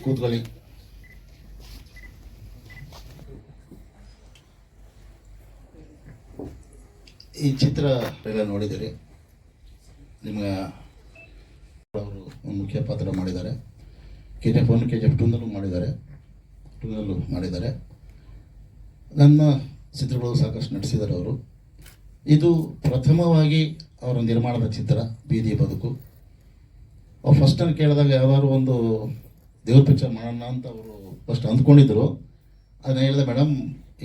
ಕೂತ್ಕೊಳ್ಳಿ. ಈ ಚಿತ್ರ ಎಲ್ಲ ನೋಡಿದ್ದೀರಿ. ನಿಮ್ಮ ಅವರು ಮುಖ್ಯ ಪಾತ್ರ ಮಾಡಿದ್ದಾರೆ. KGF 1, KGF 2ನಲ್ಲೂ ಮಾಡಿದ್ದಾರೆ. ನನ್ನ ಚಿತ್ರಗಳು ಸಾಕಷ್ಟು ನಡೆಸಿದ್ದಾರೆ ಅವರು. ಇದು ಪ್ರಥಮವಾಗಿ ಅವರ ನಿರ್ಮಾಣದ ಚಿತ್ರ ಬೀದಿ ಬದುಕು. ಅವ್ರು ಫಸ್ಟ್ ನಾನು ಕೇಳಿದಾಗ ಯಾವ್ದಾದ್ರು ಒಂದು ದೇವ್ರ ಪಿಕ್ಚರ್ ಮಾಡೋಣ ಅಂತ ಅವರು ಫಸ್ಟ್ ಅಂದ್ಕೊಂಡಿದ್ರು. ಅದನ್ನ ಹೇಳಿದೆ, ಮೇಡಮ್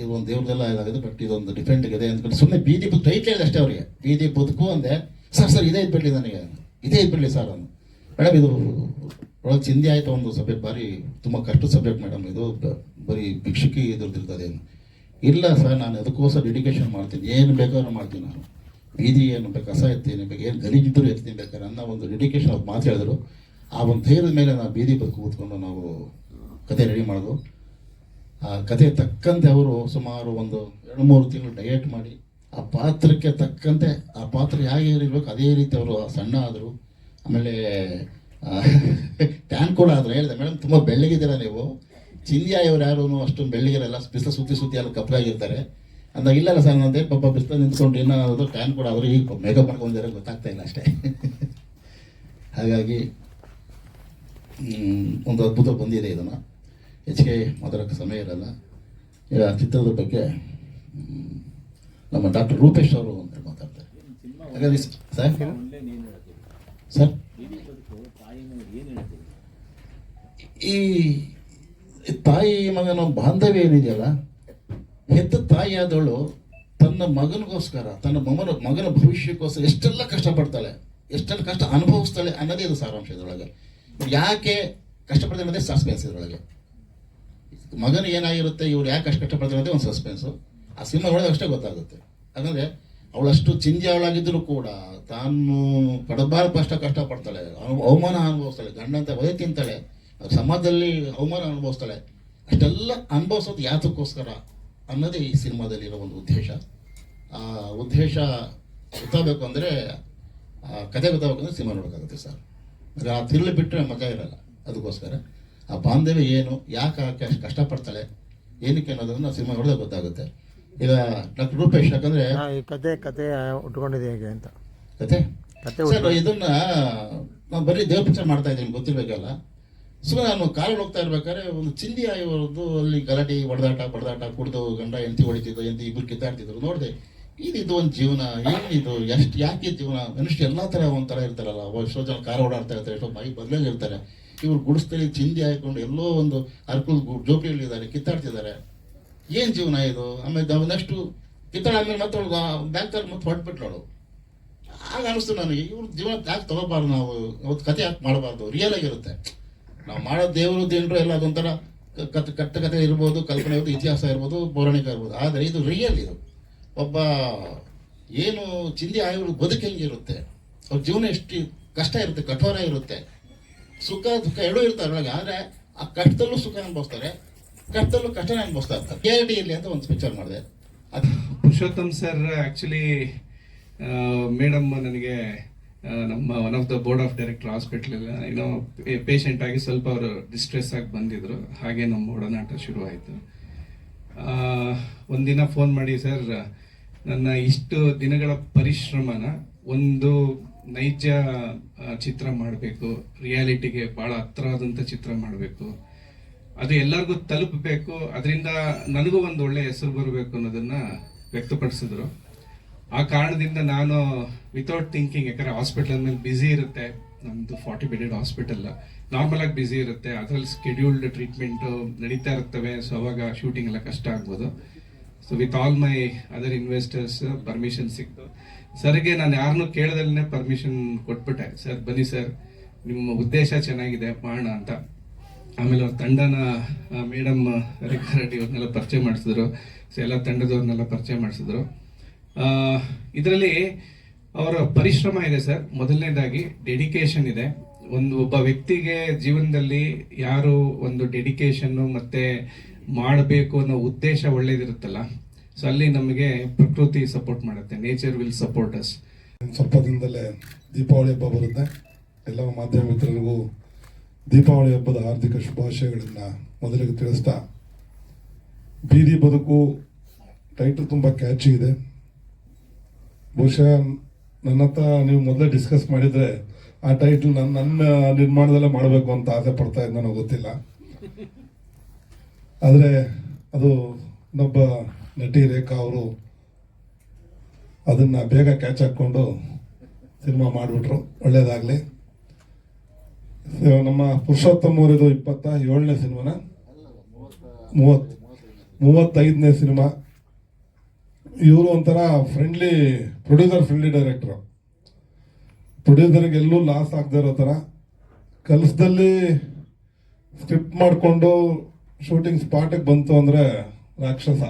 ಇದು ಒಂದು ದೇವ್ರದೆಲ್ಲ ಇದಾಗಿದೆ, ಬಟ್ ಇದೊಂದು ಡಿಫೆಂಟ್ ಇದೆ ಅಂದ್ಕೊಂಡು ಸುಮ್ಮನೆ ಬೀದಿ ಬದುಕು ಟೈಟ್ಲ್ ಹೇಳಿದೆ ಅಷ್ಟೇ ಅವರಿಗೆ. ಬೀದಿ ಬದುಕು ಅಂದೆ. ಸರ್ ಇದೇ ಇದ್ಬಿಡಲಿ ನನಗೆ, ಇದೇ ಇದ್ಬಿಡಲಿ ಸರ್ ಅಂದು. ಮೇಡಮ್ ಇದು ಒಳಗೆ ಚಿಂದಿ ಆಯಿತು, ಒಂದು ಸಬ್ಜೆಕ್ಟ್ ಭಾರಿ ತುಂಬ ಕಷ್ಟದ ಸಬ್ಜೆಕ್ಟ್ ಮೇಡಮ್, ಇದು ಬರೀ ಭಿಕ್ಷುಕಿ ಇದ್ರದ್ದಿರ್ತದೆ. ಇಲ್ಲ ಸರ್, ನಾನು ಅದಕ್ಕೋಸ್ಕರ ಡೆಡಿಕೇಶನ್ ಮಾಡ್ತೀನಿ, ಏನು ಬೇಕಾದ್ರೂ ಮಾಡ್ತೀನಿ ನಾನು. ಬೀದಿ ಏನು ಬೇಕು, ಕಸ ಎತ್ತೀನಿ ಬೇಕು, ಏನು ಗಲೀಜಿದ್ದರೂ ಎತ್ತೀನಿ ಬೇಕಾದ್ರೆ ಅನ್ನೋ ಒಂದು ಡೆಡಿಕೇಶನ್ ಅವ್ರು ಮಾತು ಹೇಳಿದ್ರು. ಆ ಒಂದು ಧೈರ್ಯದ ಮೇಲೆ ನಾವು ಬೀದಿ ಬದುಕು ಕೂತ್ಕೊಂಡು ನಾವು ಕತೆ ರೆಡಿ ಮಾಡೋದು. ಆ ಕತೆ ತಕ್ಕಂತೆ ಅವರು ಸುಮಾರು ಒಂದು 2-3 ತಿಂಗಳು ಡಯಟ್ ಮಾಡಿ ಆ ಪಾತ್ರಕ್ಕೆ ತಕ್ಕಂತೆ ಆ ಪಾತ್ರ ಹೇಗೆ ಇರಬೇಕು ಅದೇ ರೀತಿ ಅವರು ಸಣ್ಣ ಆದರು. ಆಮೇಲೆ ಟ್ಯಾನ್ ಕೂಡ ಆದರು. ಹೇಳಿದೆ, ಮೇಡಮ್ ತುಂಬ ಬೆಳ್ಳಗಿದ್ದೀರಾ ನೀವು, ಚಿಂದಿಯಾಯವ್ರು ಯಾರು ಅಷ್ಟೊಂದು ಬೆಳ್ಳಗಿರಲ್ಲ, ಬಿಸಿಲು ಸುತ್ತಿ ಎಲ್ಲ ಕಪ್ಪಗಾಗಿರ್ತಾರೆ ಅಂದಾಗ. ಇಲ್ಲಲ್ಲ ಸರ್, ನಂದೇ ಪಾಪ ಬಿಸಿಲು ನಿಂತ್ಕೊಂಡು ಏನಾದ್ರು ಟ್ಯಾನ್ ಕೂಡ ಆದರೂ ಈಗ ಮೇಕಪ್ ಮಾಡ್ಕೊಂಡಿರೋ ಗೊತ್ತಾಗ್ತಾ ಇಲ್ಲ ಅಷ್ಟೇ. ಹಾಗಾಗಿ ಒಂದು ಅದ್ಭುತ ಬಂದಿದೆ. ಇದನ್ನು ಹೆಚ್ಚಿಗೆ ಮಾತಾಡೋಕ್ಕೆ ಸಮಯ ಇರಲ್ಲ. ಈಗ ಚಿತ್ರದ ಬಗ್ಗೆ ನಮ್ಮ ಡಾಕ್ಟರ್ ರೂಪೇಶ್ ಅವರು ಅಂತ ಮಾತಾಡ್ತಾರೆ. ಹಾಗಾಗಿ ಸರ್ ಈ ತಾಯಿ ಮಗನ ಬಾಂಧವ್ಯ ಏನಿದೆಯಲ್ಲ, ಹೆತ್ತ ತಾಯಿಯಾದವಳು ತನ್ನ ಮಗನಿಗೋಸ್ಕರ, ತನ್ನ ಮಗನ ಭವಿಷ್ಯಕ್ಕೋಸ್ಕರ ಎಷ್ಟೆಲ್ಲ ಕಷ್ಟಪಡ್ತಾಳೆ, ಎಷ್ಟೆಲ್ಲ ಕಷ್ಟ ಅನುಭವಿಸ್ತಾಳೆ ಅನ್ನೋದೇ ಇದು ಸಾರಾಂಶ. ಇದರೊಳಗೆ ಯಾಕೆ ಕಷ್ಟಪಡ್ತಾರೆ ಅನ್ನೋದೇ ಸಸ್ಪೆನ್ಸ್. ಇದರೊಳಗೆ ಮಗನಿಗೆ ಏನಾಗಿರುತ್ತೆ, ಇವ್ರು ಯಾಕೆ ಅಷ್ಟು ಕಷ್ಟಪಡ್ತಾರೆ ಅನ್ನೋದೇ ಒಂದು ಸಸ್ಪೆನ್ಸು. ಆ ಸಿನಿಮಾ ನೋಡಿದಾಗ ಅಷ್ಟೇ ಗೊತ್ತಾಗುತ್ತೆ. ಯಾಕಂದರೆ ಅವಳಷ್ಟು ಚಿಂದಿ ಅವಳಾಗಿದ್ದರೂ ಕೂಡ ತಾನು ಪಡಬಾರ್ದು ಕಷ್ಟಪಡ್ತಾಳೆ, ಅವಮಾನ ಅನುಭವಿಸ್ತಾಳೆ, ಗಂಡಂತ ಒದೆ ತಿಂತಾಳೆ, ಸಮಾಜದಲ್ಲಿ ಅವಮಾನ ಅನುಭವಿಸ್ತಾಳೆ. ಅಷ್ಟೆಲ್ಲ ಅನುಭವಿಸೋದು ಯಾತಕ್ಕೋಸ್ಕರ ಅನ್ನೋದೇ ಈ ಸಿನಿಮಾದಲ್ಲಿರೋ ಒಂದು ಉದ್ದೇಶ. ಆ ಉದ್ದೇಶ ಗೊತ್ತಾಗಬೇಕು ಅಂದರೆ, ಕತೆ ಗೊತ್ತಾಗಬೇಕು ಅಂದರೆ ಸಿನಿಮಾ ನೋಡೋಕ್ಕಾಗುತ್ತೆ ಸರ್. ಅಂದರೆ ಆ ತಿರುಳು ಬಿಟ್ಟರೆ ಮಜಾ ಇರಲ್ಲ. ಅದಕ್ಕೋಸ್ಕರ ಆ ಬಾಂಧವ್ಯ ಏನು, ಯಾಕೆ ಅಷ್ಟು ಕಷ್ಟಪಡ್ತಾಳೆ, ಏನಕ್ಕೆ ಅನ್ನೋದನ್ನು ಸಿನಿಮಾ ನೋಡಿದಾಗ ಗೊತ್ತಾಗುತ್ತೆ. ಈಗ ಡಾಕ್ಟರ್ ರೂಪೇಶ್, ಯಾಕಂದರೆ ಕತೆ ಉಟ್ಕೊಂಡಿದೆ ಹೇಗೆ ಅಂತ ಕತೆ ಸರ್, ಇದನ್ನು ನಾನು ಬರೀ ದೇವ್ರ ಪಿಕ್ಚರ್ ಮಾಡ್ತಾ ಇದ್ದೀನಿ ಗೊತ್ತಿರಬೇಕಲ್ಲ. ಸುಮ್ಮನೆ ನಾನು ಕಾರಲ್ಲಿ ಹೋಗ್ತಾ ಇರ್ಬೇಕಾದ್ರೆ ಒಂದು ಚಿಂದಿ ಆಯೋದು ಅಲ್ಲಿ ಗಲಾಟೆ ಬಡದಾಟ ಕುಡಿದು ಗಂಡ ಹೆಂಡತಿ ಹೊಡಿತಿದ್ದು, ಇಬ್ಬರು ಕಿತ್ತಾಡ್ತಿದ್ರು. ನೋಡಿದೆ, ಇದು ಒಂದು ಜೀವನ, ಏನಿದು, ಯಾಕೆ ಜೀವನ? ಮನುಷ್ಯ ಎಲ್ಲ ಥರ ಒಂಥರ ಇರ್ತಾರಲ್ಲ. ಎಷ್ಟೋ ಜನ ಕಾರ್ ಓಡಾಡ್ತಾ ಇರ್ತಾರೆ, ಎಷ್ಟೋ ಬಾಯಿ ಬದಲಲ್ಲಿ ಇರ್ತಾರೆ. ಇವ್ರು ಗುಡಿಸ್ತಲ್ಲಿ ಚಿಂದಿ ಹಾಕೊಂಡು ಎಲ್ಲೋ ಒಂದು ಅರ್ಕಲ್ ಜೋಪಿಯಲ್ಲಿದ್ದಾರೆ, ಕಿತ್ತಾಡ್ತಿದ್ದಾರೆ. ಏನು ಜೀವನ ಇದು? ಆಮೇಲೆ ನೆಕ್ಸ್ಟು ಕಿತ್ತಾಡಾದ್ಮೇಲೆ ಮತ್ತೆ ಅವಳು ಬ್ಯಾಂಕಲ್ಲಿ ಮತ್ತೆ ಹೊರಟ್ಬಿಟ್ಲವಳು. ಆಗ ಅನಿಸ್ತು ನನಗೆ, ಇವ್ರ ಜೀವನ ಯಾಕೆ ತಗೋಬಾರ್ದು, ನಾವು ಅವತ್ತು ಕತೆ ಯಾಕೆ ಮಾಡಬಾರ್ದು? ರಿಯಲ್ ಆಗಿರುತ್ತೆ. ನಾವು ಮಾಡೋ ದೇವರು ದೇನರು ಎಲ್ಲ ಅದೊಂಥರ ಕತೆ ಇರ್ಬೋದು, ಕಲ್ಪನೆ ಇರ್ಬೋದು, ಇತಿಹಾಸ ಇರ್ಬೋದು, ಪೌರಾಣಿಕ ಇರ್ಬೋದು. ಆದರೆ ಇದು ರಿಯಲ್. ಇದು ಒಬ್ಬ ಏನು ಚಿಂದಿ ಆಯೋರು ಬದುಕು ಹೆಂಗಿರುತ್ತೆ, ಅವ್ರ ಜೀವನ ಎಷ್ಟು ಕಷ್ಟ ಇರುತ್ತೆ, ಕಠೋರ ಇರುತ್ತೆ, ಸುಖ ದುಃಖ ಎರಡೂ ಇರ್ತಾರೆ ಒಳಗೆ. ಆದರೆ ಆ ಕಷ್ಟದಲ್ಲೂ ಸುಖ ಅನುಭವಿಸ್ತಾರೆ, ಕಷ್ಟದಲ್ಲೂ ಕಷ್ಟನೇ ಅನುಭವಿಸ್ತಾ ಇರ್ತಾರೆ. KRD ಇರಲಿ ಅಂತ ಒಂದು ಪಿಕ್ಚರ್ ಮಾಡಿದೆ. ಅದು ಪುರುಷೋತ್ತಮ್ ಸರ್ ಆ್ಯಕ್ಚುಲಿ ಮೇಡಮ್ ನನಗೆ ನಮ್ಮ one of the board of director hospital ಏನೋ ಪೇಷಂಟ್ ಆಗಿ ಸ್ವಲ್ಪ ಅವರು ಡಿಸ್ಟ್ರೆಸ್ ಆಗಿ ಬಂದಿದ್ರು. ಹಾಗೆ ನಮ್ಮ ಒಡನಾಟ ಶುರುವಾಯಿತು. ಒಂದಿನ ಫೋನ್ ಮಾಡಿ, ಸರ್ ನನ್ನ ಇಷ್ಟು ದಿನಗಳ ಪರಿಶ್ರಮನ ಒಂದು ನೈಜ ಚಿತ್ರ ಮಾಡಬೇಕು, ರಿಯಾಲಿಟಿಗೆ ಭಾಳ ಹತ್ರ ಆದಂಥ ಚಿತ್ರ ಮಾಡಬೇಕು, ಅದು ಎಲ್ಲರಿಗೂ ತಲುಪಬೇಕು, ಅದರಿಂದ ನನಗೂ ಒಂದು ಒಳ್ಳೆ ಹೆಸರು ಬರಬೇಕು ಅನ್ನೋದನ್ನ ವ್ಯಕ್ತಪಡಿಸಿದ್ರು. ಆ ಕಾರಣದಿಂದ ನಾನು ವಿತೌಟ್ ಥಿಂಕಿಂಗ್, ಯಾಕಂದ್ರೆ ಹಾಸ್ಪಿಟಲ್ ಮೇಲೆ ಬ್ಯುಸಿ ಇರುತ್ತೆ, ನಮ್ಮದು 40 ಬೆಡೆಡ್ ಹಾಸ್ಪಿಟಲ್, ನಾರ್ಮಲ್ ಆಗಿ ಬ್ಯುಸಿ ಇರುತ್ತೆ, ಅದರಲ್ಲಿ ಸ್ಕೆಡ್ಯೂಲ್ಡ್ ಟ್ರೀಟ್ಮೆಂಟು ನಡೀತಾ ಇರ್ತವೆ. ಸೊ ಅವಾಗ ಶೂಟಿಂಗ್ ಎಲ್ಲ ಕಷ್ಟ ಆಗ್ಬೋದು. So with all my other investors permission ಸಿಕ್ತು. ಸರ್ಗೆ ನಾನು ಯಾರನ್ನೂ ಕೇಳದಲ್ಲೇ ಪರ್ಮಿಷನ್ ಕೊಟ್ಬಿಟ್ಟೆ. ಸರ್ ಬನ್ನಿ ಸರ್, ನಿಮ್ಮ ಉದ್ದೇಶ ಚೆನ್ನಾಗಿದೆ, ಮಾಡೋಣ ಅಂತ. ಆಮೇಲೆ ಅವ್ರ ತಂಡನ ಮೇಡಮ್ ರೇಖಾ ರೆಡ್ಡಿ ಅವ್ರನ್ನೆಲ್ಲ ಪರಿಚಯ ಮಾಡಿಸಿದ್ರು. ಸೊ ಎಲ್ಲ ತಂಡದವ್ರನ್ನೆಲ್ಲ ಪರಿಚಯ ಮಾಡಿಸಿದ್ರು. ಇದರಲ್ಲಿ ಅವರ ಪರಿಶ್ರಮ ಇದೆ ಸರ್. ಮೊದಲನೇದಾಗಿ ಡೆಡಿಕೇಶನ್ ಇದೆ. ಒಬ್ಬ ವ್ಯಕ್ತಿಗೆ ಜೀವನದಲ್ಲಿ ಯಾರು ಒಂದು ಡೆಡಿಕೇಶನ್ನು ಮತ್ತೆ ಮಾಡಬೇಕು ಅನ್ನೋ ಉದ್ದೇಶ ಒಳ್ಳೇದಿರುತ್ತಲ್ಲ, ಸೊ ಅಲ್ಲಿ ನಮಗೆ ಪ್ರಕೃತಿ ಸಪೋರ್ಟ್ ಮಾಡುತ್ತೆ, ನೇಚರ್ ವಿಲ್ ಸಪೋರ್ಟ್ ಅಸ್. ಸ್ವಲ್ಪ ದಿನದಲ್ಲೇ ದೀಪಾವಳಿ ಹಬ್ಬ ಬರುತ್ತೆ. ಎಲ್ಲ ಮಾಧ್ಯಮ ಮಿತ್ರರಿಗೂ ದೀಪಾವಳಿ ಹಬ್ಬದ ಹಾರ್ದಿಕ ಶುಭಾಶಯಗಳನ್ನು ಮೊದಲಿಗೆ ತಿಳಿಸ್ತಾ, ಬೀದಿ ಬದುಕು ಟೈಟಲ್ ತುಂಬ ಕ್ಯಾಚಿ ಇದೆ. ಬಹುಶಃ ನನ್ನ ಹತ್ರ ನೀವು ಮೊದಲೇ ಡಿಸ್ಕಸ್ ಮಾಡಿದರೆ ಆ ಟೈಟಲ್ ನನ್ನ ನಿರ್ಮಾಣದಲ್ಲೇ ಮಾಡಬೇಕು ಅಂತ ಆಸೆ ಪಡ್ತಾ ಇದ್ದ, ನನಗೆ ಗೊತ್ತಿಲ್ಲ. ಆದರೆ ಅದು ಇನ್ನೊಬ್ಬ ನಟಿ ರೇಖಾ ಅವರು ಅದನ್ನು ಬೇಗ ಕ್ಯಾಚ್ ಹಾಕ್ಕೊಂಡು ಸಿನಿಮಾ ಮಾಡಿಬಿಟ್ರು. ಒಳ್ಳೇದಾಗಲಿ. ನಮ್ಮ ಪುರುಷೋತ್ತಮ್ ಅವರಿದು 27ನೇ ಸಿನಿಮಾನ, 35ನೇ ಸಿನಿಮಾ. ಇವರು ಒಂಥರ ಫ್ರೆಂಡ್ಲಿ ಫ್ರೆಂಡ್ಲಿ ಡೈರೆಕ್ಟ್ರು. ಪ್ರೊಡ್ಯೂಸರ್ಗೆ ಎಲ್ಲೂ ಲಾಸ್ ಆಗದೆ ಇರೋ ಥರ ಕೆಲಸದಲ್ಲಿ ಸ್ಕ್ರಿಪ್ಟ್ ಮಾಡಿಕೊಂಡು ಶೂಟಿಂಗ್ ಸ್ಪಾಟಿಗೆ ಬಂತು ಅಂದರೆ ರಾಕ್ಷಸ.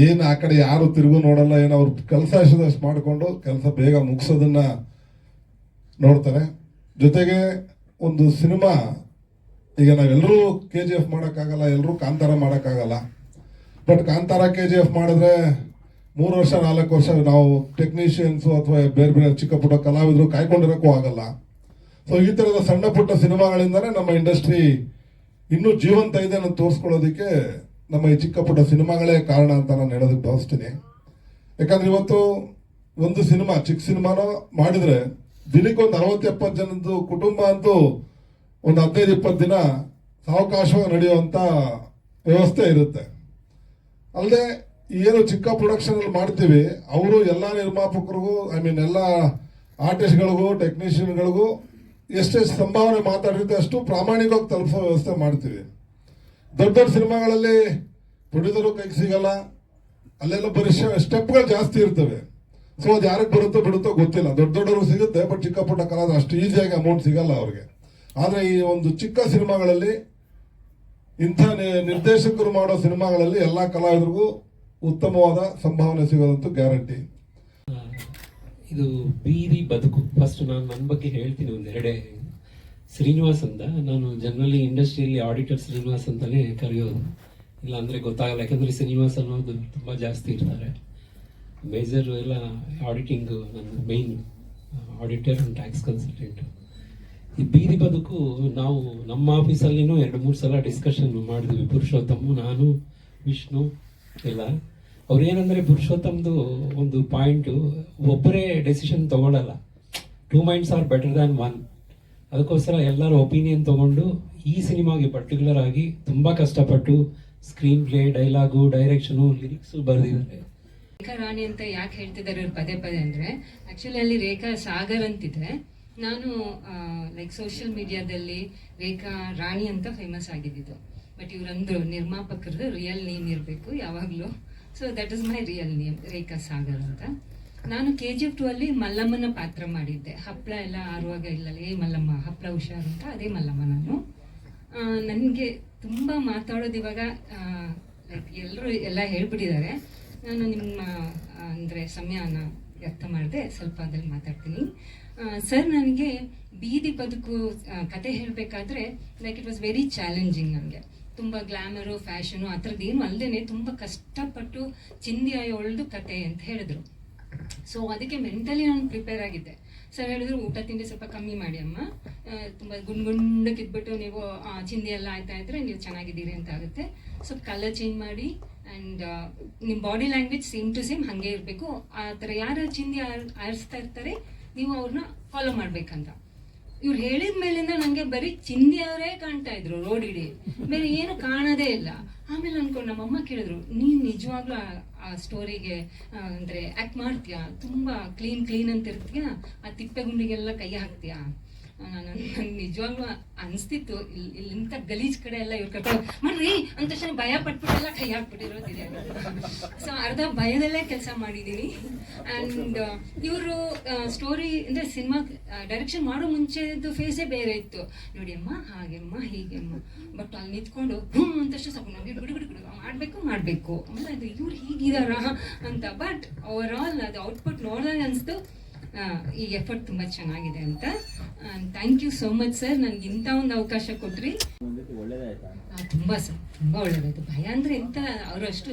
ಏನು ಆ ಕಡೆ ಯಾರು ತಿರುಗು ನೋಡಲ್ಲ, ಏನು ಅವ್ರು ಕೆಲಸ ಎಷ್ಟದಷ್ಟು ಮಾಡಿಕೊಂಡು ಕೆಲಸ ಬೇಗ ಮುಗಿಸೋದನ್ನ ನೋಡ್ತಾರೆ. ಜೊತೆಗೆ ಒಂದು ಸಿನಿಮಾ, ಈಗ ನಾವೆಲ್ಲರೂ KGF ಮಾಡೋಕ್ಕಾಗಲ್ಲ, ಎಲ್ಲರೂ ಕಾಂತಾರ ಮಾಡೋಕ್ಕಾಗಲ್ಲ. ಬಟ್ ಕಾಂತಾರ KGF ಮಾಡಿದ್ರೆ 3 ವರ್ಷ 4 ವರ್ಷ ನಾವು ಟೆಕ್ನಿಷಿಯನ್ಸು ಅಥವಾ ಬೇರೆ ಬೇರೆ ಚಿಕ್ಕ ಪುಟ್ಟ ಕಲಾವಿದರು ಕಾಯ್ಕೊಂಡಿರೋಕ್ಕೂ ಆಗಲ್ಲ. ಸೊ ಈ ಥರದ ಸಣ್ಣ ಪುಟ್ಟ ಸಿನಿಮಾಗಳಿಂದನೇ ನಮ್ಮ ಇಂಡಸ್ಟ್ರಿ ಇನ್ನೂ ಜೀವಂತ ಇದೆ ಅನ್ನೋದು ತೋರಿಸ್ಕೊಳ್ಳೋದಕ್ಕೆ ನಮ್ಮ ಈ ಚಿಕ್ಕ ಪುಟ್ಟ ಸಿನಿಮಾಗಳೇ ಕಾರಣ ಅಂತ ನಾನು ಹೇಳೋದಕ್ಕೆ ಭಾವಿಸ್ತೀನಿ. ಯಾಕಂದ್ರೆ ಇವತ್ತು ಒಂದು ಸಿನಿಮಾ, ಚಿಕ್ಕ ಸಿನಿಮಾನೋ ಮಾಡಿದ್ರೆ ದಿನಕ್ಕೊಂದು 60-70 ಜನದ್ದು ಕುಟುಂಬ ಅಂತೂ ಒಂದು 15-20 ದಿನ ಸಾವಕಾಶವಾಗಿ ನಡೆಯುವಂಥ ವ್ಯವಸ್ಥೆ ಇರುತ್ತೆ. ಅಲ್ಲದೆ ಏನು ಚಿಕ್ಕ ಪ್ರೊಡಕ್ಷನ್ ಅಲ್ಲಿ ಮಾಡ್ತೀವಿ, ಅವರು ಎಲ್ಲ ನಿರ್ಮಾಪಕರಿಗೂ ಎಲ್ಲ ಆರ್ಟಿಸ್ಟ್ಗಳಿಗೂ ಟೆಕ್ನಿಷಿಯನ್ಗಳಿಗೂ ಎಷ್ಟೆಷ್ಟು ಸಂಭಾವನೆ ಮಾತಾಡಿರುತ್ತೆ ಅಷ್ಟು ಪ್ರಾಮಾಣಿಕವಾಗಿ ತಲುಪಿಸೋ ವ್ಯವಸ್ಥೆ ಮಾಡ್ತೀವಿ. ದೊಡ್ಡ ದೊಡ್ಡ ಸಿನಿಮಾಗಳಲ್ಲಿ ಪ್ರೊಡ್ಯೂಸರು ಕೈಗೆ ಸಿಗಲ್ಲ, ಅಲ್ಲೆಲ್ಲ ಬರೀ ಸ್ಟೆಪ್ಗಳು ಜಾಸ್ತಿ ಇರ್ತವೆ. ಸೊ ಅದು ಯಾರಿಗೆ ಬರುತ್ತೋ ಬಿಡುತ್ತೋ ಗೊತ್ತಿಲ್ಲ. ದೊಡ್ಡವ್ರಿಗೆ ಸಿಗುತ್ತೆ, ಬಟ್ ಚಿಕ್ಕ ಪುಟ್ಟ ಕಲಾವಿದರು ಅಷ್ಟು ಈಸಿಯಾಗಿ ಅಮೌಂಟ್ ಸಿಗಲ್ಲ ಅವ್ರಿಗೆ. ಆದರೆ ಈ ಒಂದು ಚಿಕ್ಕ ಸಿನಿಮಾಗಳಲ್ಲಿ, ಇಂಥ ನಿರ್ದೇಶಕರು ಮಾಡೋ ಸಿನಿಮಾಗಳಲ್ಲಿ ಎಲ್ಲ ಕಲಾವಿದರಿಗೂ ಉತ್ತಮವಾದ ಸಂಭಾವನೆ ಸಿಗೋದಂತೂ ಗ್ಯಾರಂಟಿ. ಇದು ಬೀದಿ ಬದುಕು. ಫಸ್ಟ್ ನಾನು ನನ್ನ ಬಗ್ಗೆ ಹೇಳ್ತೀನಿ ಒಂದೆರಡೇ. ಶ್ರೀನಿವಾಸ್ ಅಂತ, ನಾನು ಜನರಲಿ ಇಂಡಸ್ಟ್ರಿಯಲ್ಲಿ ಆಡಿಟರ್ ಶ್ರೀನಿವಾಸ್ ಅಂತಲೇ ಕರೆಯೋದು, ಇಲ್ಲ ಅಂದರೆ ಗೊತ್ತಾಗಲ್ಲ. ಯಾಕಂದರೆ ಶ್ರೀನಿವಾಸ್ ಅನ್ನೋದು ತುಂಬ ಜಾಸ್ತಿ ಇರ್ತಾರೆ. ಮೇಜರ್ ಎಲ್ಲ ಆಡಿಟಿಂಗು, ನನ್ನ main auditor and tax consultant. ಈ ಬೀದಿ ಬದುಕು ನಾವು ನಮ್ಮ ಆಫೀಸಲ್ಲಿನೂ 2-3 ಸಲ ಡಿಸ್ಕಷನ್ ಮಾಡಿದ್ವಿ. ಪುರುಷೋತ್ತಮ್, ನಾನು, ವಿಷ್ಣು ಎಲ್ಲ. ಅವ್ರು ಏನಂದರೆ, ಪುರುಷೋತ್ತಮ್ದು ಒಂದು ಪಾಯಿಂಟು, ಒಬ್ಬರೇ ಡೆಸಿಷನ್ ತಗೊಳ್ಳಲ್ಲ. 2 minds ಆರ್ ಬೆಟರ್ ದ್ಯಾನ್ 1. ಅದಕ್ಕೋಸ್ಕರ ಎಲ್ಲರೂ ಒಪಿನಿಯನ್ ತಗೊಂಡು ಈ ಸಿನಿಮಾಗೆ ಪರ್ಟಿಕ್ಯುಲರ್ ಆಗಿ ತುಂಬ ಕಷ್ಟಪಟ್ಟು screen play, dialogue, direction, lyrics ಬರೆದಿದ್ದಾರೆ. ರೇಖಾ ರಾಣಿ ಅಂತ ಯಾಕೆ ಹೇಳ್ತಿದ್ದಾರೆ ಇವ್ರು ಪದೇ ಪದೇ ಅಂದರೆ, ಆ್ಯಕ್ಚುಲಿ ಅಲ್ಲಿ ರೇಖಾ ಸಾಗರ್ ಅಂತಿದೆ. ನಾನು ಲೈಕ್ ಸೋಷಿಯಲ್ ಮೀಡಿಯಾದಲ್ಲಿ ರೇಖಾ ರಾಣಿ ಅಂತ ಫೇಮಸ್ ಆಗಿದ್ದು. ಬಟ್ ಇವರಂದ್ರು ನಿರ್ಮಾಪಕರದ್ದು ರಿಯಲ್ ನೇಮ್ ಇರಬೇಕು ಯಾವಾಗಲೂ. So that is my real name, Rekha Sagar ಅಂತ. ನಾನು KGF 2 ಅಲ್ಲಿ ಮಲ್ಲಮ್ಮನ ಪಾತ್ರ ಮಾಡಿದ್ದೆ. ಹಪ್ಪಳ ಎಲ್ಲ ಆರುವಾಗ ಇಲ್ಲಲ್ಲ, ಮಲ್ಲಮ್ಮ ಹಪ್ಪಳ ಹುಷಾರು ಅಂತ, ಅದೇ ಮಲ್ಲಮ್ಮ ನಾನು. ನನಗೆ ತುಂಬ ಮಾತಾಡೋದು ಇವಾಗ ಲೈಕ್ ಎಲ್ಲರೂ ಎಲ್ಲ ಹೇಳ್ಬಿಟ್ಟಿದ್ದಾರೆ. ನಾನು ನಿಮ್ಮ ಅಂದರೆ ಸಮಯನ ವ್ಯರ್ಥ ಮಾಡಿದೆ, ಸ್ವಲ್ಪ ಅದ್ರಲ್ಲಿ ಮಾತಾಡ್ತೀನಿ. ಸರ್, ನನಗೆ ಬೀದಿ ಬದುಕು ಕತೆ ಹೇಳಬೇಕಾದ್ರೆ like it was very challenging. ನನಗೆ ತುಂಬ ಗ್ಲಾಮರು, ಫ್ಯಾಷನು ಆ ಥರದ್ದೇನು ಅಲ್ಲದೆ ತುಂಬ ಕಷ್ಟಪಟ್ಟು ಚಿಂದಿ ಒಳ್ದು ಕತೆ ಅಂತ ಹೇಳಿದ್ರು. ಸೊ ಅದಕ್ಕೆ ಮೆಂಟಲಿ ನಾನು ಪ್ರಿಪೇರ್ ಆಗಿದ್ದೆ. ಸರ್ ಹೇಳಿದ್ರು, ಊಟ ತಿಂಡಿ ಸ್ವಲ್ಪ ಕಮ್ಮಿ ಮಾಡಿ ಅಮ್ಮ, ತುಂಬ ಗುಂಡಕ್ಕಿದ್ಬಿಟ್ಟು ನೀವು ಚಿಂದಿ ಎಲ್ಲ ಆಯ್ತಾ ಇದ್ರೆ ನೀವು ಚೆನ್ನಾಗಿದ್ದೀರಿ ಅಂತ ಆಗುತ್ತೆ. ಸ್ವಲ್ಪ ಕಲರ್ ಚೇಂಜ್ ಮಾಡಿ ಆ್ಯಂಡ್ ನಿಮ್ಮ body language same to same ಹಾಗೆ ಇರಬೇಕು. ಆ ಥರ ಯಾರು ಚಿಂದಿ ಆರಿಸ್ತಾ ಇರ್ತಾರೆ ನೀವು ಅವ್ರನ್ನ ಫಾಲೋ ಮಾಡ್ಬೇಕಂತ. ಇವ್ರು ಹೇಳಿದ ಮೇಲಿಂದ ನನಗೆ ಬರೀ ಚಿಂದಿಯವರೇ ಕಾಣ್ತಾ ಇದ್ರು ರೋಡ್ ಇಡೀ, ಬೇರೆ ಏನು ಕಾಣೋದೇ ಇಲ್ಲ. ಆಮೇಲೆ ಅನ್ಕೊಂಡು ನಮ್ಮಮ್ಮ ಕೇಳಿದ್ರು, ನೀನು ನಿಜವಾಗ್ಲೂ ಆ ಸ್ಟೋರಿಗೆ ಅಂದರೆ ಆ್ಯಕ್ಟ್ ಮಾಡ್ತೀಯಾ, ತುಂಬ ಕ್ಲೀನ್ ಅಂತ ಇರ್ತೀಯಾ, ಆ ತಿಪ್ಪೆಗುಂಡಿಗೆಲ್ಲ ಕೈ ಹಾಕ್ತೀಯಾ? ನನಗೆ ನಿಜವಾಗ್ಲೂ ಅನಿಸ್ತಿತ್ತು, ಇಲ್ಲಿಂತ ಗಲೀಜ್ ಕಡೆ ಎಲ್ಲ ಇವ್ರ ಕಡೆ ಮಾಡ್ರಿ ಅಂದ ತಕ್ಷಣ ಭಯ ಪಟ್ಬಿಟ್ಟೆಲ್ಲ ಕೈ ಹಾಕ್ಬಿಟ್ಟಿರೋದಿದೆ. ಸೊ ಅರ್ಧ ಭಯದಲ್ಲೇ ಕೆಲಸ ಮಾಡಿದ್ದೀನಿ. ಆ್ಯಂಡ್ ಇವರು ಸ್ಟೋರಿ ಅಂದರೆ ಸಿನಿಮಾ ಡೈರೆಕ್ಷನ್ ಮಾಡೋ ಮುಂಚೆದು ಫೇಸೇ ಬೇರೆ ಇತ್ತು. ನೋಡಿ ಅಮ್ಮ, ಹಾಗೆಮ್ಮ, ಹೀಗೆಮ್ಮ. ಬಟ್ ಅಲ್ಲಿ ನಿಂತ್ಕೊಂಡು ಅಂತಷ್ಟು ಸ್ವಲ್ಪ ನಾವು ಬಿಡು ಮಾಡಬೇಕು ಆಮೇಲೆ ಅದು ಇವ್ರು ಹೀಗಿದಾರ ಅಂತ. ಬಟ್ ಓವರ್ ಆಲ್ ಅದು ಔಟ್ಪುಟ್ ನೋಡಿದಾಗ ಅನಿಸ್ತು ಈ ಎಫರ್ಟ್ ತುಂಬ ಚೆನ್ನಾಗಿದೆ ಅಂತ. Thank you so much sir, ನನಗೆ ಇಂಥ ಒಂದು ಅವಕಾಶ ಕೊಟ್ರಿ. ತುಂಬ ಸರ್, ತುಂಬ ಒಳ್ಳೆಯದಾಯ್ತು. ಭಯ ಅಂದರೆ ಎಂಥ, ಅವರು ಅಷ್ಟು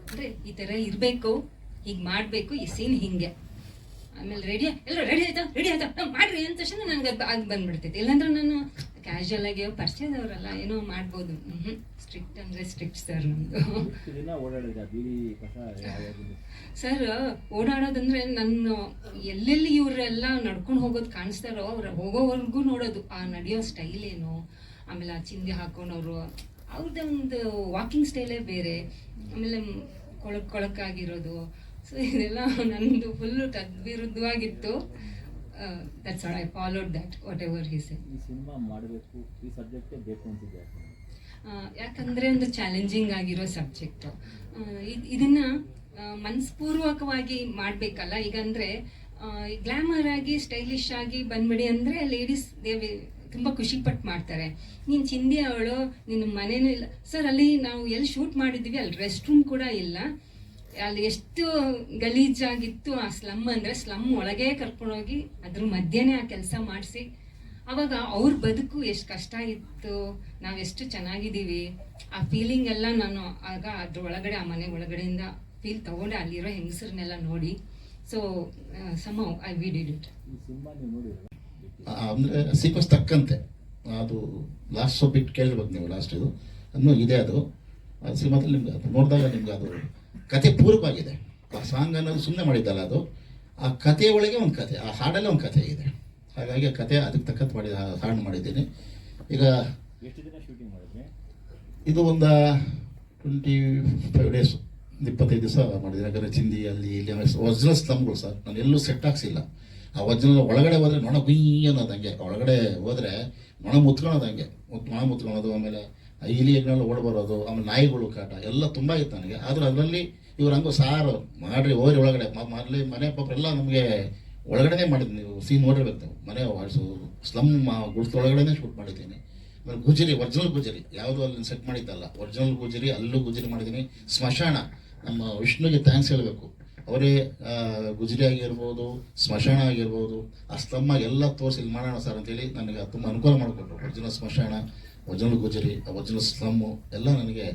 ಅಂದರೆ ಈ ಥರ ಇರಬೇಕು, ಹೀಗೆ ಮಾಡಬೇಕು, ಈ ಸೀನ್ ಹೀಗೆ ಆಮೇಲೆ ಎಲ್ಲರೂ ರೆಡಿ ಆಯ್ತಾ ಮಾಡ್ರಿ ಅಂದ ತಕ್ಷಣ ನನಗೆ ಅದು ಬಂದ್ಬಿಡ್ತೈತೆ. ಇಲ್ಲಾಂದ್ರೆ ನಾನು ಕ್ಯಾಶುವಲ್ ಆಗಿ ಪರಿಚಯದವರಲ್ಲ ಏನೋ ಮಾಡ್ಬೋದು. ಸ್ಟ್ರಿಕ್ಟ್ ಅಂದರೆ ಸ್ಟ್ರಿಕ್ಟ್ ಸರ್ ನಮ್ಮದು. ಸರ್ ಓಡಾಡೋದಂದ್ರೆ ನನ್ನ ಎಲ್ಲೆಲ್ಲಿ ಇವರೆಲ್ಲ ನಡ್ಕೊಂಡು ಹೋಗೋದು ಕಾಣಿಸ್ತಾರೋ ಅವ್ರು ಹೋಗೋವರೆಗೂ ನೋಡೋದು, ಆ ನಡೆಯೋ ಸ್ಟೈಲ್ ಏನು, ಆಮೇಲೆ ಆ ಚಿಂದಿ ಹಾಕೊಂಡವರು ಅವ್ರದ್ದೇ ಒಂದು ವಾಕಿಂಗ್ ಸ್ಟೈಲೇ ಬೇರೆ, ಆಮೇಲೆ ಕೊಳಕಾಗಿರೋದು. ಸೊ ಇದೆಲ್ಲ ನಂದು ಫುಲ್ಲು ತದ್ವಿರುದ್ಧವಾಗಿತ್ತು. That's all I followed that whatever he said. ಈ ಸಿನಿಮಾ ಮಾಡಬೇಕು, ಈ ಸಬ್ಜೆಕ್ಟೇ ಬೇಕು ಅಂತಿದೆ ಯಾಕಂದರೆ ಒಂದು ಚಾಲೆಂಜಿಂಗ್ ಆಗಿರೋ ಸಬ್ಜೆಕ್ಟು. ಇದನ್ನ ಮನಸ್ಪೂರ್ವಕವಾಗಿ ಮಾಡಬೇಕಲ್ಲ. ಈಗ ಅಂದರೆ ಗ್ಲಾಮರ್ ಆಗಿ ಸ್ಟೈಲಿಶ್ ಆಗಿ ಬಂದ್ಬಿಡಿ ಅಂದರೆ ಲೇಡೀಸ್ ತುಂಬ ಖುಷಿ ಪಟ್ಟು ಮಾಡ್ತಾರೆ. ನೀನು ಚಿಂದಿ ಅವಳು, ನಿನ್ನ ಮನೇನೂ ಇಲ್ಲ ಸರ್. ಅಲ್ಲಿ ನಾವು ಎಲ್ಲಿ ಶೂಟ್ ಮಾಡಿದ್ವಿ ಅಲ್ಲಿ ರೆಸ್ಟ್ ರೂಮ್ ಕೂಡ ಇಲ್ಲ. ಅಲ್ಲಿ ಎಷ್ಟು ಗಲೀಜಾಗಿತ್ತು ಆ ಸ್ಲಮ್ ಅಂದರೆ, ಸ್ಲಮ್ ಒಳಗೆ ಕರ್ಕೊಂಡೋಗಿ ಅದ್ರ ಮಧ್ಯೆನೇ ಆ ಕೆಲಸ ಮಾಡಿಸಿ, ಅವಾಗ ಅವ್ರ ಬದುಕು ಎಷ್ಟು ಕಷ್ಟ ಇತ್ತು, ನಾವೆಷ್ಟು ಚೆನ್ನಾಗಿದ್ದೀವಿ, ಆ ಫೀಲಿಂಗ್ ಎಲ್ಲ ನಾನು ಆಗ ಅದ್ರ ಒಳಗಡೆ, ಆ ಮನೆ ಒಳಗಡೆಯಿಂದ ಫೀಲ್ ತಗೊಂಡೆ ಅಲ್ಲಿರೋ ಹೆಂಗಸರನ್ನೆಲ್ಲ ನೋಡಿ. So somehow we did it. ಈ ಸಿನಿಮಾ ನೀವು ನೋಡಿರಲ್ಲ ಅಂದರೆ ಸೀಕ್ವೆನ್ಸ್ ತಕ್ಕಂತೆ ಅದು ಲಾಸ್ಟ್ ಬಿಟ್ಟು ಕೇಳಿರ್ಬೇಕು ನೀವು. ಲಾಸ್ಟ್ ಇದು ಅನ್ನೋ ಇದೆ ಅದು ಸಿನಿಮಾದಲ್ಲಿ ನಿಮ್ಗೆ ಅದು ನೋಡಿದಾಗ ನಿಮ್ಗೆ ಅದು ಕತೆ ಪೂರಕವಾಗಿದೆ. ಆ ಸಾಂಗ್ ಅನ್ನೋದು ಸುಮ್ಮನೆ ಮಾಡಿದ್ದಲ್ಲ, ಅದು ಆ ಕಥೆಯ ಒಳಗೆ ಒಂದು ಕತೆ, ಆ ಹಾಡಲ್ಲೇ ಒಂದು ಕತೆ ಇದೆ. ಹಾಗಾಗಿ ಆ ಕತೆ ಅದಕ್ಕೆ ತಕ್ಕಂತೆ ಮಾಡಿದ ಹಾಡು ಮಾಡಿದ್ದೀನಿ. ಈಗ ಎಷ್ಟು ದಿನ ಶೂಟಿಂಗ್ ಮಾಡಿದ್ರಿ? ಇದು ಒಂದು 25 days, 25 ದಿವಸ ಮಾಡಿದ್ದೀನಿ. ಯಾಕಂದರೆ ಚಿಂದಿ ಅಲ್ಲಿ ಇಲ್ಲಿ ಒರಿಜಿನಲ್ ಸ್ಲಮ್ಗಳು ಸರ್, ನಾನು ಎಲ್ಲೂ ಸೆಟ್ ಹಾಕ್ಸಿಲ್ಲ. ಆ ಒರಿಜಿನಲ್ ಒಳಗಡೆ ಹೋದರೆ ನೊಣ ಗುಯ್ ಅನ್ನೋದಂಗೆ, ಒಳಗಡೆ ಹೋದರೆ ನೊಣ ಮುತ್ಕೊಳೋದಂಗೆ, ನೊಣ ಮುತ್ಕೊಳೋದು, ಆಮೇಲೆ ಇಲಿಗಳನ್ನ ಓಡ್ಬರೋದು, ಆಮೇಲೆ ನಾಯಿಗಳು ಕಾಟ ಎಲ್ಲ ತುಂಬ ಇತ್ತು ನನಗೆ. ಆದರೂ ಅದರಲ್ಲಿ ಇವ್ರು ಹಂಗೂ ಸಾರು ಮಾಡ್ರಿ ಹೋಗ್ರಿ ಒಳಗಡೆ ಮಾಡಲಿ ಮನೆ ಪಾಪರೆಲ್ಲ ನಮಗೆ ಒಳಗಡೆ ಮಾಡಿದ್ದು. ನೀವು ಸೀನ್ ನೋಡಿರ್ಬೇಕು ನೀವು, ಮನೆ ಸ್ಲಮ್ ಗುಡ್ಸ್ದೊಳಗಡೆ ಶೂಟ್ ಮಾಡಿದ್ದೀನಿ. ಆಮೇಲೆ ಗುಜರಿ, ಒರಿಜಿನಲ್ ಗುಜರಿ, ಯಾವುದೂ ಅಲ್ಲಿ ಸೆಟ್ ಮಾಡಿದ್ದಲ್ಲ, ಒರಿಜಿನಲ್ ಗುಜರಿ, ಅಲ್ಲೂ ಗುಜರಿ ಮಾಡಿದ್ದೀನಿ. ಸ್ಮಶಾನ, ನಮ್ಮ ವಿಷ್ಣುಗೆ ಥ್ಯಾಂಕ್ಸ್ ಹೇಳಬೇಕು. ಅವರೇ ಗುಜರಿ ಆಗಿರ್ಬೋದು, ಸ್ಮಶಾನ ಆಗಿರ್ಬೋದು, ಆ ಸ್ಲಮ್ ಎಲ್ಲ ತೋರಿಸಿ ಇಲ್ಲಿ ಮಾಡೋಣ ಸರ್ ಅಂತೇಳಿ ನನಗೆ ತುಂಬ ಅನುಕೂಲ ಮಾಡಿಕೊಟ್ರು. ಒರಿಜಿನಲ್ ಸ್ಮಶಾನ, ಒರಿಜಿನಲ್ ಗುಜರಿ, ಒರಿಜಿನಲ್ ಸ್ಲಮ್ಮು ಎಲ್ಲ ನನಗೆ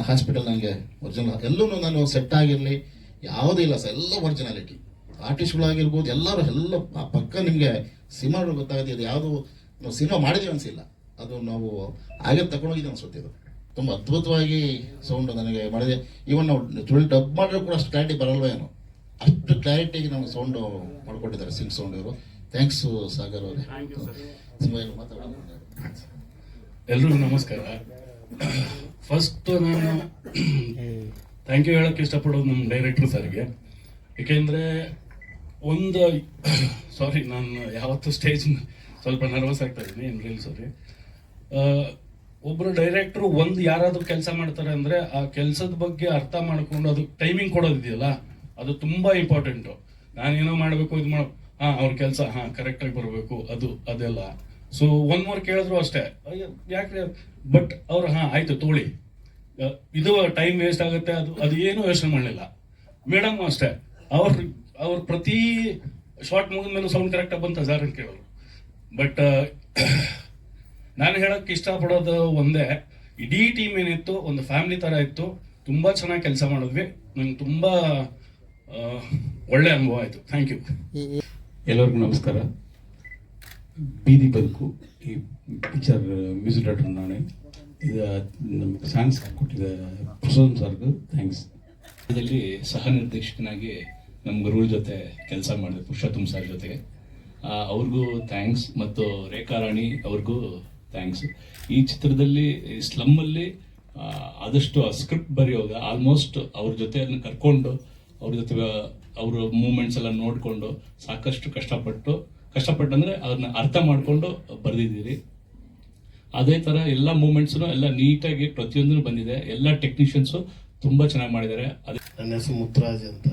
ಹಾಸ್ಪಿಟಲ್, ನನಗೆ ಒರಿಜಿನಲ್ ಎಲ್ಲೂ ನಾನು ಸೆಟ್ ಆಗಿರಲಿ ಯಾವುದೂ ಇಲ್ಲ ಸರ್, ಎಲ್ಲ ಒರಿಜಿನಾಲಿಟಿ. ಆರ್ಟಿಸ್ಟ್ಗಳಾಗಿರ್ಬೋದು ಎಲ್ಲರೂ ಎಲ್ಲ ಪಕ್ಕ ನಿಮಗೆ ಸಿನಿಮಾ ಗೊತ್ತಾಗುತ್ತೆ. ಇದು ಯಾವುದು ನಾವು ಸಿನಿಮಾ ಮಾಡಿದ್ದೀವಿ ಅನಿಸಿಲ್ಲ, ಅದು ನಾವು ಹಾಗೆ ತಗೊಂಡೋಗಿದ್ದೀವಿ ಅನಿಸುತ್ತೆ. ಇದು ತುಂಬ ಅದ್ಭುತವಾಗಿ ಸೌಂಡು ನನಗೆ ಮಾಡಿದೆ. ಈವನ್ ನಾವು ಡಬ್ ಮಾಡಿದ್ರೆ ಕೂಡ ಅಷ್ಟು ಕ್ಲಾರಿಟಿ ಬರಲ್ವ ಏನೋ, ಅಷ್ಟು ಕ್ಲಾರಿಟಿಗೆ ನಮಗೆ ಸೌಂಡು ಮಾಡಿಕೊಟ್ಟಿದ್ದಾರೆ ಸಿಂಗ್ ಸೌಂಡ್ ಇವರು. ಥ್ಯಾಂಕ್ಸು ಸಾಗರ್ ಅವರೇ. ಎಲ್ರಿಗೂ ನಮಸ್ಕಾರ. ಫಸ್ಟ್ ನಾನು ಥ್ಯಾಂಕ್ ಯು ಹೇಳೋಕ್ಕೆ ಇಷ್ಟಪಡೋದು ನಮ್ಮ ಡೈರೆಕ್ಟ್ರು ಸರ್ಗೆ. ಏಕೆಂದರೆ ಒಂದು ಸಾರಿ, ನಾನು ಯಾವತ್ತೂ ಸ್ಟೇಜ್ ಸ್ವಲ್ಪ ನರ್ವಸ್ ಆಗ್ತಾ ಇದ್ದೀನಿ, ಏನು ರಿಯಲ್ ಸಾರಿ. ಒಬ್ಬರು ಡೈರೆಕ್ಟ್ರು ಒಂದು ಯಾರಾದರೂ ಕೆಲಸ ಮಾಡ್ತಾರೆ ಅಂದರೆ ಆ ಕೆಲಸದ ಬಗ್ಗೆ ಅರ್ಥ ಮಾಡ್ಕೊಂಡು ಅದು ಟೈಮಿಂಗ್ ಕೊಡೋದಿದೆಯಲ್ಲ, ಅದು ತುಂಬ ಇಂಪಾರ್ಟೆಂಟು. ನಾನೇನೋ ಮಾಡಬೇಕು, ಇದು ಅವ್ರ ಕೆಲಸ ಕರೆಕ್ಟಾಗಿ ಬರಬೇಕು, ಅದೆಲ್ಲ. ಸೊ ಒನ್ ಮೋರ್ ಕೇಳಿದ್ರು ಅಷ್ಟೇ, ಯಾಕೆ ಬಟ್ ಅವ್ರು ಆಯಿತು ತೋಳಿ, ಇದು ಟೈಮ್ ವೇಸ್ಟ್ ಆಗುತ್ತೆ, ಅದು ಏನೂ ಯೋಚನೆ ಮಾಡಲಿಲ್ಲ. ಮೇಡಮ್ ಅಷ್ಟೇ, ಅವ್ರು ಪ್ರತಿ ಶಾರ್ಟ್ ಮುಗಿದ್ಮೇಲೆ ಸೌಂಡ್ ಕರೆಕ್ಟಾಗಿ ಬಂತ ಸರ್ ಅಂತ ಕೇಳೋರು. ಬಟ್ ನಾನು ಹೇಳೋಕ್ಕೆ ಇಷ್ಟಪಡೋದು ಒಂದೇ, ಇಡೀ ಟೀಮ್ ಏನಿತ್ತು ಒಂದು ಫ್ಯಾಮಿಲಿ ಥರ ಇತ್ತು. ತುಂಬ ಚೆನ್ನಾಗಿ ಕೆಲಸ ಮಾಡಿದ್ವಿ. ನಂಗೆ ತುಂಬ ಒಳ್ಳೆ ಅನುಭವ ಆಯಿತು. Thank you. ಎಲ್ಲರಿಗೂ ನಮಸ್ಕಾರ. ಬೀದಿ ಬದುಕು ಈ ಪಿಕ್ಚರ್ ಮ್ಯೂಸಿಕ್ ಡೈರೆಕ್ಟರ್ ನಾನೇ. ಇದು ನಮಗೆ ಸಾಂಗ್ಸ್ ಕೊಟ್ಟಿದ್ದ ಪ್ರಸೋದಂ ಸರ್ಗೂ ಥ್ಯಾಂಕ್ಸ್. ಇದರಲ್ಲಿ ಸಹ ನಿರ್ದೇಶಕನಾಗಿ ನಮ್ಮ ಗುರುಗಳ ಜೊತೆ ಕೆಲಸ ಮಾಡಿದೆ, ಪುರುಷೋತ್ತಮ್ ಸರ್ ಜೊತೆಗೆ. ಅವ್ರಿಗೂ ಥ್ಯಾಂಕ್ಸ್, ಮತ್ತು ರೇಖಾ ರಾಣಿ ಅವ್ರಿಗೂ ಥ್ಯಾಂಕ್ಸ್. ಈ ಚಿತ್ರದಲ್ಲಿ ಸ್ಲಮ್ಮಲ್ಲಿ ಆದಷ್ಟು ಸ್ಕ್ರಿಪ್ಟ್ ಬರೆಯುವಾಗ ಆಲ್ಮೋಸ್ಟ್ ಅವ್ರ ಜೊತೆ ಅದನ್ನ ಕರ್ಕೊಂಡು ಅವ್ರ ಜೊತೆ ಅವ್ರ ಮೂಮೆಂಟ್ಸ್ ಎಲ್ಲ ನೋಡಿಕೊಂಡು ಸಾಕಷ್ಟು ಕಷ್ಟಪಟ್ಟಂದ್ರೆ ಅದನ್ನ ಅರ್ಥ ಮಾಡಿಕೊಂಡು ಬರೆದಿದ್ದೀರಿ. ಅದೇ ಥರ ಎಲ್ಲ ಮೂಮೆಂಟ್ಸು ಎಲ್ಲ ನೀಟಾಗಿ ಪ್ರತಿಯೊಂದೂ ಬಂದಿದೆ. ಎಲ್ಲ ಟೆಕ್ನಿಷಿಯನ್ಸು ತುಂಬ ಚೆನ್ನಾಗಿ ಮಾಡಿದ್ದಾರೆ. ನನ್ನ ಹೆಸರು ಮುತ್ತರಾಜ್ ಅಂತ.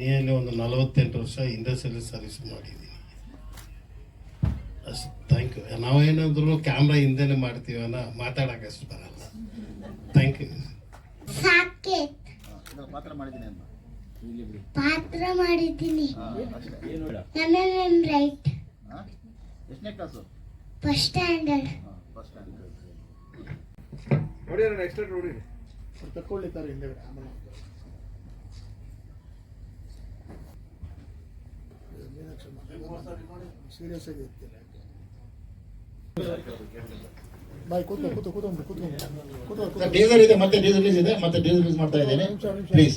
ನಿಯರ್ಲಿ ಒಂದು 48 ವರ್ಷ ಇಂಡಸ್ಟ್ರಿಯಲ್ ಸರ್ವಿಸ್ ಮಾಡಿದ್ದೀನಿ. ಅಷ್ಟು ಥ್ಯಾಂಕ್ ಯು. ನಾವೇನಾದ್ರೂ ಕ್ಯಾಮ್ರಾ ಹಿಂದೆನೆ ಮಾಡ್ತೀವಿ ಅನ್ನೋ ಮಾತಾಡೋಕೆ ಅಷ್ಟು ಬರಲ್ಲ. Thank you. ಪಾತ್ರ ಮಾಡಿದ್ದೀನಿ. ರೈಟ್. ಎಷ್ಟನೇ ಕ್ಲಾಸು? First standard. ತಕ್ಕೊಳ್ಳಿತಾರೆ ಹಿಂದೆ. ಸೀರಿಯಸ್ ಆಗಿ ಬಾಯ್ ಕೂತ್ಕೊ ಟೀಸರ್ ಇದೆ, ಮತ್ತೆ ರಿಲೀಸ್ ಇದೆ, ಮತ್ತೆ ರಿಲೀಸ್ ಮಾಡ್ತಾ ಇದ್ದೇನೆ ಪ್ಲೀಸ್.